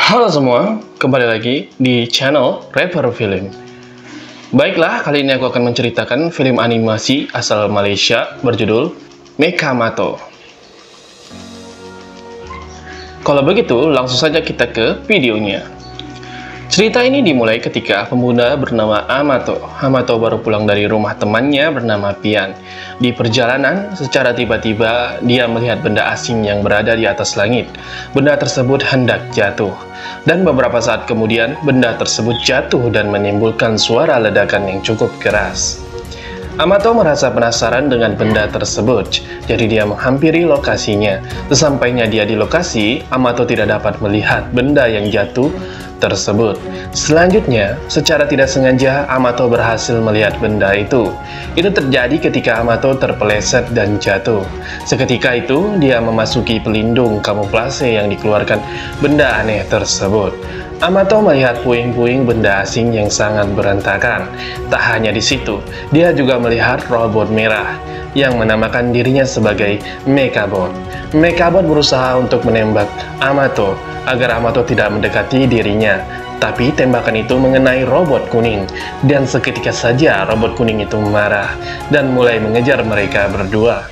Halo semua, kembali lagi di channel Rapper Film. Baiklah, kali ini aku akan menceritakan film animasi asal Malaysia berjudul Mekamato. Kalau begitu, langsung saja kita ke videonya. Cerita ini dimulai ketika pemuda bernama Amato. Amato baru pulang dari rumah temannya bernama Pian. Di perjalanan, secara tiba-tiba dia melihat benda asing yang berada di atas langit. Benda tersebut hendak jatuh. Dan beberapa saat kemudian, benda tersebut jatuh dan menimbulkan suara ledakan yang cukup keras. Amato merasa penasaran dengan benda tersebut, jadi dia menghampiri lokasinya. Sesampainya dia di lokasi, Amato tidak dapat melihat benda yang jatuh tersebut. Selanjutnya, secara tidak sengaja, Amato berhasil melihat benda itu. Itu terjadi ketika Amato terpeleset dan jatuh. Seketika itu, dia memasuki pelindung kamuflase yang dikeluarkan benda aneh tersebut. Amato melihat puing-puing benda asing yang sangat berantakan. Tak hanya di situ, dia juga melihat robot merah yang menamakan dirinya sebagai Mekabot. Mekabot berusaha untuk menembak Amato agar Amato tidak mendekati dirinya. Tapi tembakan itu mengenai robot kuning, dan seketika saja robot kuning itu marah dan mulai mengejar mereka berdua.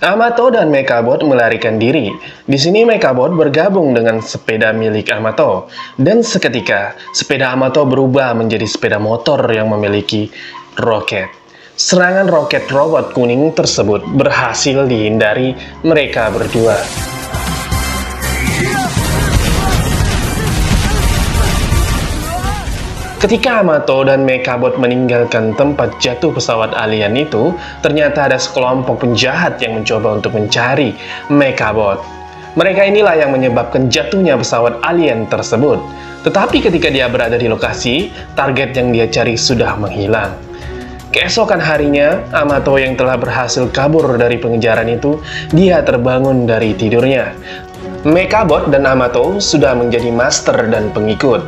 Amato dan Mekabot melarikan diri. Di sini Mekabot bergabung dengan sepeda milik Amato, dan seketika sepeda Amato berubah menjadi sepeda motor yang memiliki roket. Serangan roket robot kuning tersebut berhasil dihindari mereka berdua. Ketika Amato dan Mekabot meninggalkan tempat jatuh pesawat alien itu, ternyata ada sekelompok penjahat yang mencoba untuk mencari Mekabot. Mereka inilah yang menyebabkan jatuhnya pesawat alien tersebut. Tetapi ketika dia berada di lokasi, target yang dia cari sudah menghilang. Keesokan harinya, Amato yang telah berhasil kabur dari pengejaran itu, dia terbangun dari tidurnya. Mekabot dan Amato sudah menjadi master dan pengikut.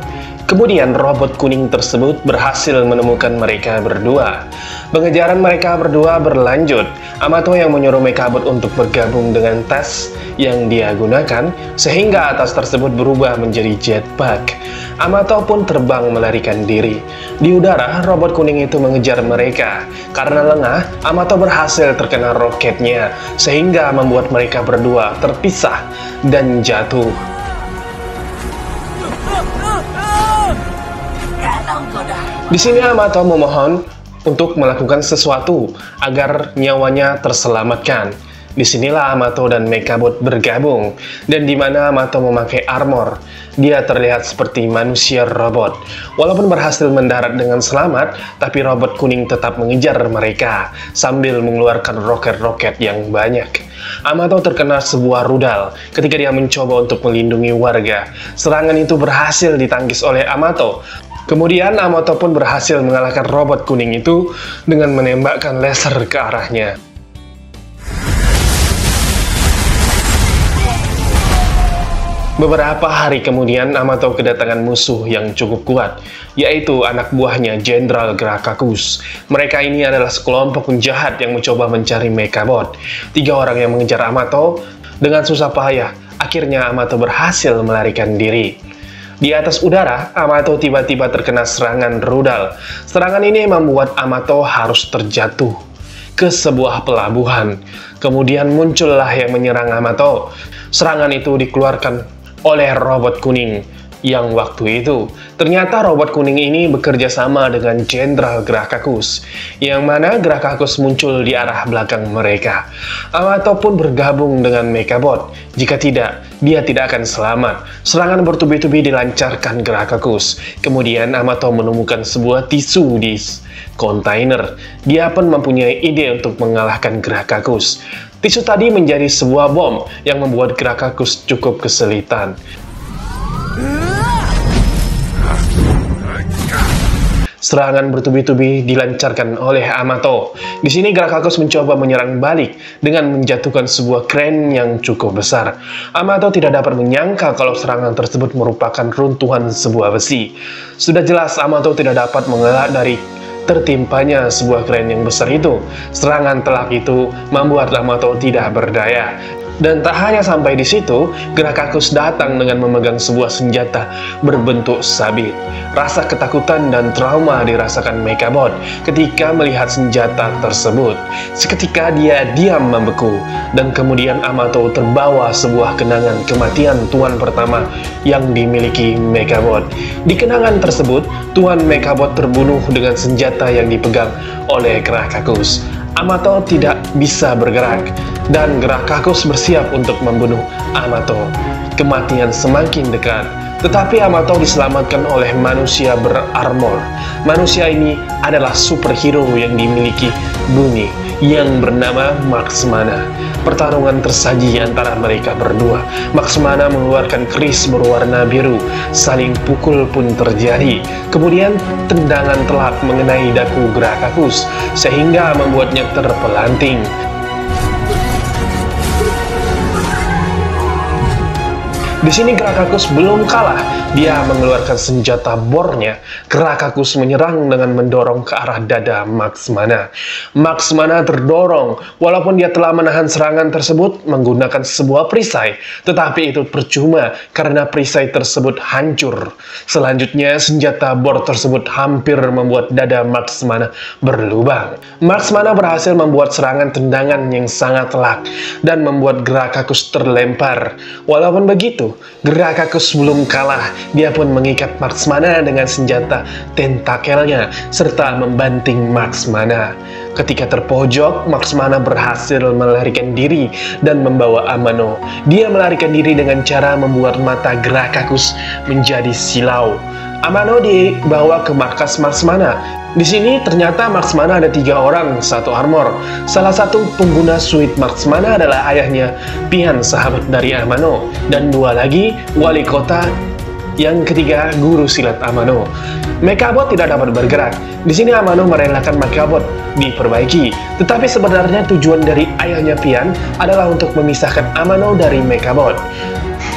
Kemudian robot kuning tersebut berhasil menemukan mereka berdua. Pengejaran mereka berdua berlanjut. Amato yang menyuruh Mekabot untuk bergabung dengan tas yang dia gunakan, sehingga tas tersebut berubah menjadi jetpack. Amato pun terbang melarikan diri. Di udara, robot kuning itu mengejar mereka. Karena lengah, Amato berhasil terkena roketnya, sehingga membuat mereka berdua terpisah dan jatuh. Di sini Amato memohon untuk melakukan sesuatu agar nyawanya terselamatkan. Disinilah Amato dan Mekabot bergabung, dan di mana Amato memakai armor. Dia terlihat seperti manusia robot. Walaupun berhasil mendarat dengan selamat, tapi robot kuning tetap mengejar mereka sambil mengeluarkan roket-roket yang banyak. Amato terkena sebuah rudal ketika dia mencoba untuk melindungi warga. Serangan itu berhasil ditangkis oleh Amato. Kemudian Amato pun berhasil mengalahkan robot kuning itu dengan menembakkan laser ke arahnya. Beberapa hari kemudian, Amato kedatangan musuh yang cukup kuat, yaitu anak buahnya Jenderal Grakakus. Mereka ini adalah sekelompok penjahat yang mencoba mencari Mekabot. 3 orang yang mengejar Amato dengan susah payah. Akhirnya Amato berhasil melarikan diri. Di atas udara, Amato tiba-tiba terkena serangan rudal. Serangan ini membuat Amato harus terjatuh ke sebuah pelabuhan. Kemudian muncullah yang menyerang Amato. Serangan itu dikeluarkan oleh robot kuning yang waktu itu. Ternyata robot kuning ini bekerja sama dengan Jenderal Grakakus, yang mana Grakakus muncul di arah belakang mereka. Amato pun bergabung dengan Mekabot. Jika tidak, dia tidak akan selamat. Serangan bertubi-tubi dilancarkan Grakakus. Kemudian Amato menemukan sebuah tisu di kontainer. Dia pun mempunyai ide untuk mengalahkan Grakakus. Tisu tadi menjadi sebuah bom yang membuat Grakakus cukup kesulitan. Serangan bertubi-tubi dilancarkan oleh Amato. Di sini Grakakus mencoba menyerang balik dengan menjatuhkan sebuah kren yang cukup besar. Amato tidak dapat menyangka kalau serangan tersebut merupakan runtuhan sebuah besi. Sudah jelas Amato tidak dapat mengelak dari tertimpanya sebuah kren yang besar itu. Serangan telak itu membuat Amato tidak berdaya. Dan tak hanya sampai di situ, Grakakus datang dengan memegang sebuah senjata berbentuk sabit. Rasa ketakutan dan trauma dirasakan Mechabot ketika melihat senjata tersebut. Seketika dia diam membeku, dan kemudian Amato terbawa sebuah kenangan kematian tuan pertama yang dimiliki Mechabot. Di kenangan tersebut, tuan Mechabot terbunuh dengan senjata yang dipegang oleh Grakakus. Amato tidak bisa bergerak, dan Grakakus bersiap untuk membunuh Amato. Kematian semakin dekat, tetapi Amato diselamatkan oleh manusia berarmor. Manusia ini adalah superhero yang dimiliki bumi, yang bernama Max Mana. Pertarungan tersaji antara mereka berdua. Max Mana mengeluarkan keris berwarna biru. Saling pukul pun terjadi. Kemudian tendangan telak mengenai dagu Grakakus sehingga membuatnya terpelanting. Di sini Grakakus belum kalah. Dia mengeluarkan senjata bornya. Grakakus menyerang dengan mendorong ke arah dada Max Mana. Max Mana terdorong, walaupun dia telah menahan serangan tersebut menggunakan sebuah perisai, tetapi itu percuma karena perisai tersebut hancur. Selanjutnya, senjata bor tersebut hampir membuat dada Max Mana berlubang. Max Mana berhasil membuat serangan tendangan yang sangat telak dan membuat Grakakus terlempar. Walaupun begitu, Grakakus belum kalah. Dia pun mengikat Max Mana dengan senjata tentakelnya serta membanting Max Mana. Ketika terpojok, Max Mana berhasil melarikan diri dan membawa Amano. Dia melarikan diri dengan cara membuat mata Grakakus menjadi silau. Amano dibawa ke markas Max Mana. Di sini ternyata Max Mana ada 3 orang, 1 armor. Salah satu pengguna suit Max Mana adalah ayahnya, Pian, sahabat dari Amano, dan 2 lagi wali kota. Yang ketiga, guru silat Amano. Mechabot tidak dapat bergerak. Di sini Amano merelakan Mechabot diperbaiki. Tetapi sebenarnya tujuan dari ayahnya Pian adalah untuk memisahkan Amano dari Mechabot.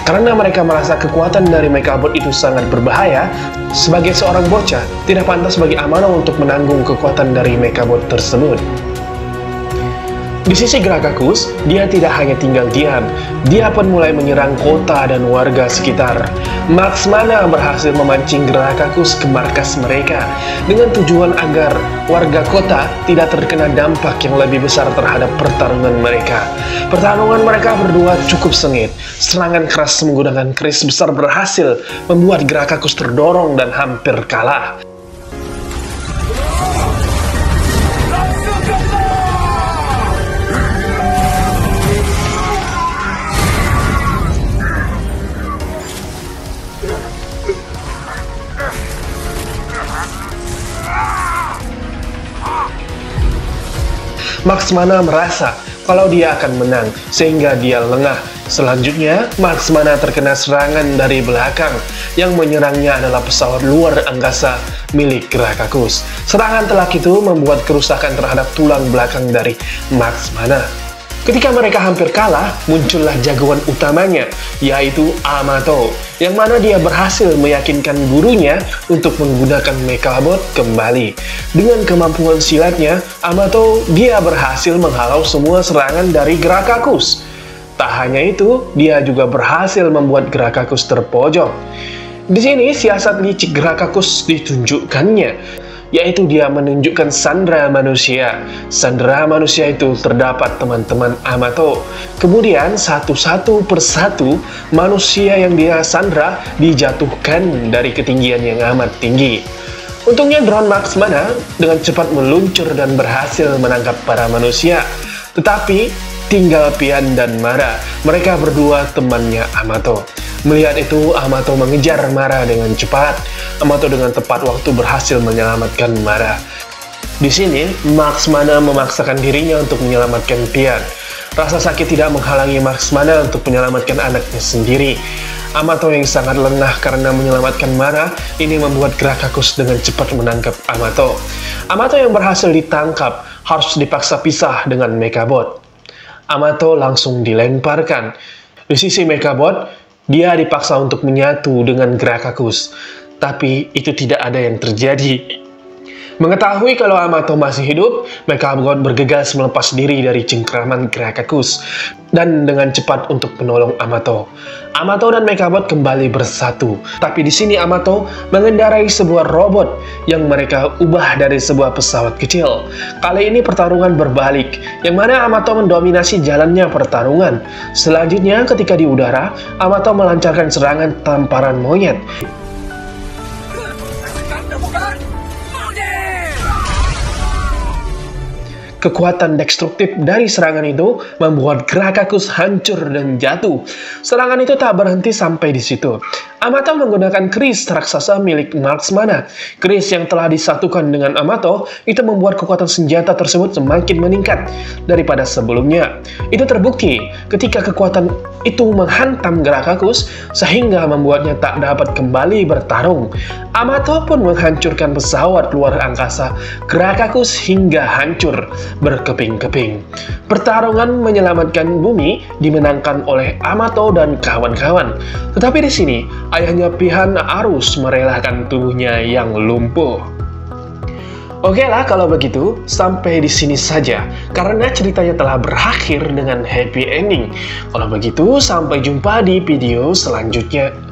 Karena mereka merasa kekuatan dari Mechabot itu sangat berbahaya, sebagai seorang bocah, tidak pantas bagi Amano untuk menanggung kekuatan dari Mechabot tersebut. Di sisi Grakakus, dia tidak hanya tinggal diam, dia pun mulai menyerang kota dan warga sekitar. Max Mana berhasil memancing Grakakus ke markas mereka, dengan tujuan agar warga kota tidak terkena dampak yang lebih besar terhadap pertarungan mereka. Pertarungan mereka berdua cukup sengit. Serangan keras menggunakan keris besar berhasil membuat Grakakus terdorong dan hampir kalah. Max Mana merasa kalau dia akan menang, sehingga dia lengah. Selanjutnya, Max Mana terkena serangan dari belakang. Yang menyerangnya adalah pesawat luar angkasa milik Grakakus. Serangan telak itu membuat kerusakan terhadap tulang belakang dari Max Mana. Ketika mereka hampir kalah, muncullah jagoan utamanya, yaitu Amato, yang mana dia berhasil meyakinkan gurunya untuk menggunakan Mechabot kembali. Dengan kemampuan silatnya, Amato dia berhasil menghalau semua serangan dari Grakakus. Tak hanya itu, dia juga berhasil membuat Grakakus terpojok. Di sini siasat licik Grakakus ditunjukkannya, yaitu dia menunjukkan sandera manusia. Sandera manusia itu terdapat teman-teman Amato. Kemudian satu persatu manusia yang dia sandera dijatuhkan dari ketinggian yang amat tinggi. Untungnya drone Max Mana dengan cepat meluncur dan berhasil menangkap para manusia. Tetapi tinggal Pian dan Mara. Mereka berdua temannya Amato. Melihat itu, Amato mengejar Mara dengan cepat. Amato dengan tepat waktu berhasil menyelamatkan Mara. Di sini, Max Mana memaksakan dirinya untuk menyelamatkan Pian. Rasa sakit tidak menghalangi Max Mana untuk menyelamatkan anaknya sendiri. Amato yang sangat lengah karena menyelamatkan Mara, ini membuat Grakakus dengan cepat menangkap Amato. Amato yang berhasil ditangkap harus dipaksa pisah dengan Mechabot. Amato langsung dilemparkan. Di sisi Mechabot, dia dipaksa untuk menyatu dengan Grakakus, tapi itu tidak ada yang terjadi. Mengetahui kalau Amato masih hidup, Mechagod bergegas melepas diri dari cengkraman Grakakus dan dengan cepat untuk menolong Amato. Amato dan Mechagod kembali bersatu. Tapi di sini Amato mengendarai sebuah robot yang mereka ubah dari sebuah pesawat kecil. Kali ini pertarungan berbalik, yang mana Amato mendominasi jalannya pertarungan. Selanjutnya ketika di udara, Amato melancarkan serangan tamparan monyet. Kekuatan destruktif dari serangan itu membuat Grakakus hancur dan jatuh. Serangan itu tak berhenti sampai di situ. Amato menggunakan keris raksasa milik Marksmana. Keris yang telah disatukan dengan Amato itu membuat kekuatan senjata tersebut semakin meningkat daripada sebelumnya. Itu terbukti ketika kekuatan itu menghantam Grakakus sehingga membuatnya tak dapat kembali bertarung. Amato pun menghancurkan pesawat luar angkasa Grakakus hingga hancur berkeping-keping. Pertarungan menyelamatkan bumi dimenangkan oleh Amato dan kawan-kawan. Tetapi di sini ayahnya Pihan harus merelakan tubuhnya yang lumpuh. Oke lah kalau begitu, sampai di sini saja karena ceritanya telah berakhir dengan happy ending. Kalau begitu, sampai jumpa di video selanjutnya.